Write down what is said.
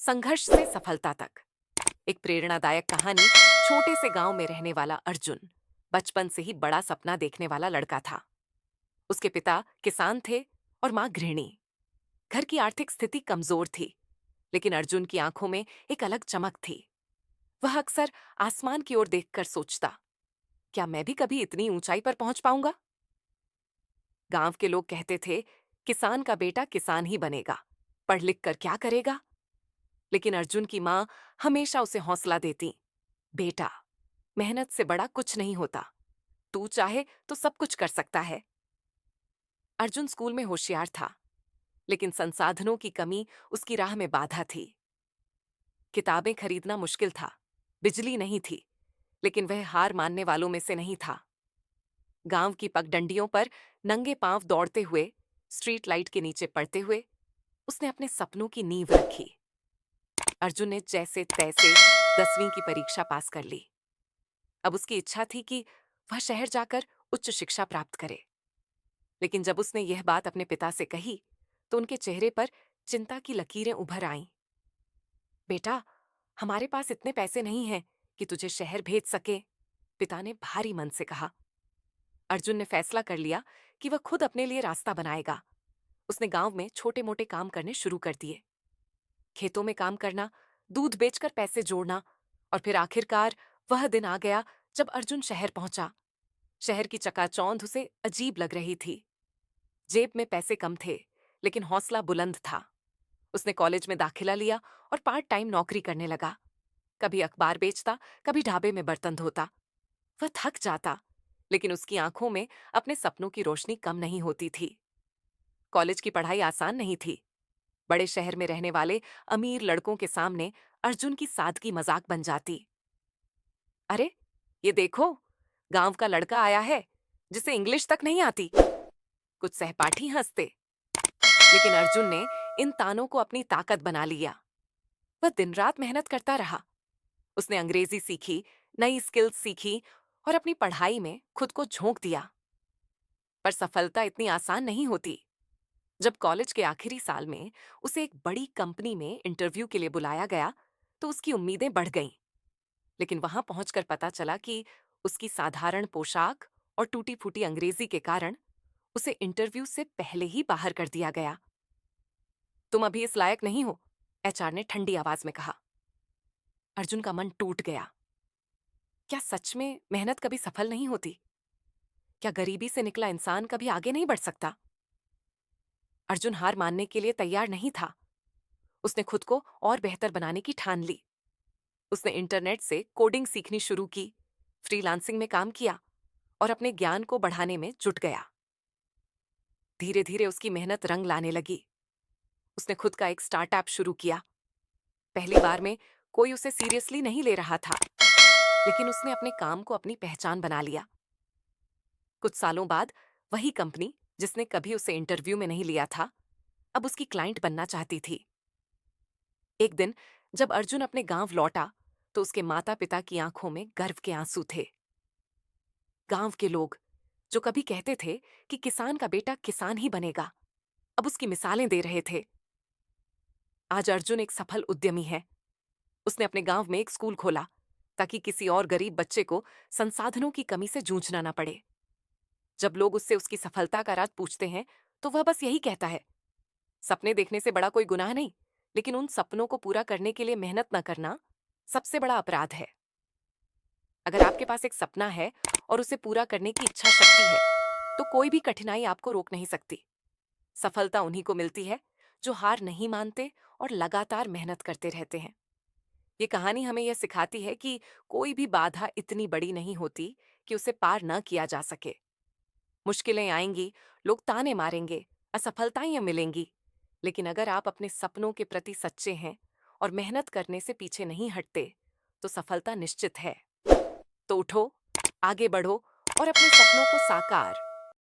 संघर्ष से सफलता तक। एक प्रेरणादायक कहानी। छोटे से गांव में रहने वाला अर्जुन बचपन से ही बड़ा सपना देखने वाला लड़का था। उसके पिता किसान थे और मां गृहिणी। घर की आर्थिक स्थिति कमजोर थी, लेकिन अर्जुन की आंखों में एक अलग चमक थी। वह अक्सर आसमान की ओर देखकर सोचता, क्या मैं भी कभी इतनी ऊंचाई पर पहुंच पाऊंगा। गांव के लोग कहते थे, किसान का बेटा किसान ही बनेगा, पढ़ लिख कर क्या करेगा। लेकिन अर्जुन की मां हमेशा उसे हौसला देती, बेटा, मेहनत से बड़ा कुछ नहीं होता, तू चाहे तो सब कुछ कर सकता है। अर्जुन स्कूल में होशियार था, लेकिन संसाधनों की कमी उसकी राह में बाधा थी। किताबें खरीदना मुश्किल था, बिजली नहीं थी, लेकिन वह हार मानने वालों में से नहीं था। गांव की पगडंडियों पर नंगे पांव दौड़ते हुए, स्ट्रीट लाइट के नीचे पड़ते हुए उसने अपने सपनों की नींव रखी। अर्जुन ने जैसे तैसे 10वीं की परीक्षा पास कर ली। अब उसकी इच्छा थी कि वह शहर जाकर उच्च शिक्षा प्राप्त करे। लेकिन जब उसने यह बात अपने पिता से कही, तो उनके चेहरे पर चिंता की लकीरें उभर आईं। बेटा, हमारे पास इतने पैसे नहीं हैं कि तुझे शहर भेज सके, पिता ने भारी मन से कहा। अर्जुन ने फैसला कर लिया कि वह खुद अपने लिए रास्ता बनाएगा। उसने गांव में छोटे मोटे काम करने शुरू कर दिए। खेतों में काम करना, दूध बेचकर पैसे जोड़ना, और फिर आखिरकार वह दिन आ गया जब अर्जुन शहर पहुंचा। शहर की चकाचौंध उसे अजीब लग रही थी। जेब में पैसे कम थे, लेकिन हौसला बुलंद था। उसने कॉलेज में दाखिला लिया और पार्ट टाइम नौकरी करने लगा। कभी अखबार बेचता, कभी ढाबे में बर्तन धोता। वह थक जाता, लेकिन उसकी आंखों में अपने सपनों की रोशनी कम नहीं होती थी। कॉलेज की पढ़ाई आसान नहीं थी। बड़े शहर में रहने वाले अमीर लड़कों के सामने अर्जुन की सादगी मजाक बन जाती। अरे, ये देखो, गांव का लड़का आया है जिसे इंग्लिश तक नहीं आती। कुछ सहपाठी हंसते, लेकिन अर्जुन ने इन तानों को अपनी ताकत बना लिया। वह दिन रात मेहनत करता रहा। उसने अंग्रेजी सीखी, नई स्किल्स सीखी और अपनी पढ़ाई में खुद को झोंक दिया। पर सफलता इतनी आसान नहीं होती। जब कॉलेज के आखिरी साल में उसे एक बड़ी कंपनी में इंटरव्यू के लिए बुलाया गया, तो उसकी उम्मीदें बढ़ गईं। लेकिन वहां पहुंचकर पता चला कि उसकी साधारण पोशाक और टूटी फूटी अंग्रेजी के कारण उसे इंटरव्यू से पहले ही बाहर कर दिया गया। तुम अभी इस लायक नहीं हो, एचआर ने ठंडी आवाज में कहा। अर्जुन का मन टूट गया। क्या सच में मेहनत कभी सफल नहीं होती? क्या गरीबी से निकला इंसान कभी आगे नहीं बढ़ सकता? अर्जुन हार मानने के लिए तैयार नहीं था। उसने खुद को और बेहतर बनाने की ठान ली। उसने इंटरनेट से कोडिंग सीखनी शुरू की, फ्रीलांसिंग में काम किया और अपने ज्ञान को बढ़ाने में जुट गया। धीरे धीरे उसकी मेहनत रंग लाने लगी। उसने खुद का एक स्टार्टअप शुरू किया। पहली बार में कोई उसे सीरियसली नहीं ले रहा था, लेकिन उसने अपने काम को अपनी पहचान बना लिया। कुछ सालों बाद वही कंपनी जिसने कभी उसे इंटरव्यू में नहीं लिया था, अब उसकी क्लाइंट बनना चाहती थी। एक दिन जब अर्जुन अपने गांव लौटा, तो उसके माता पिता की आंखों में गर्व के आंसू थे। गांव के लोग, जो कभी कहते थे कि किसान का बेटा किसान ही बनेगा, अब उसकी मिसालें दे रहे थे। आज अर्जुन एक सफल उद्यमी है। उसने अपने गांव में एक स्कूल खोला, ताकि किसी और गरीब बच्चे को संसाधनों की कमी से जूझना न पड़े। जब लोग उससे उसकी सफलता का राज पूछते हैं, तो वह बस यही कहता है, सपने देखने से बड़ा कोई गुनाह नहीं, लेकिन उन सपनों को पूरा करने के लिए मेहनत न करना सबसे बड़ा अपराध है। अगर आपके पास एक सपना है और उसे पूरा करने की इच्छा शक्ति है, तो कोई भी कठिनाई आपको रोक नहीं सकती। सफलता उन्हीं को मिलती है जो हार नहीं मानते और लगातार मेहनत करते रहते हैं। ये कहानी हमें यह सिखाती है कि कोई भी बाधा इतनी बड़ी नहीं होती कि उसे पार न किया जा सके। मुश्किलें आएंगी, लोग ताने मारेंगे, असफलताएं मिलेंगी, लेकिन अगर आप अपने सपनों के प्रति सच्चे हैं और मेहनत करने से पीछे नहीं हटते, तो सफलता निश्चित है। तो उठो, आगे बढ़ो और अपने सपनों को साकार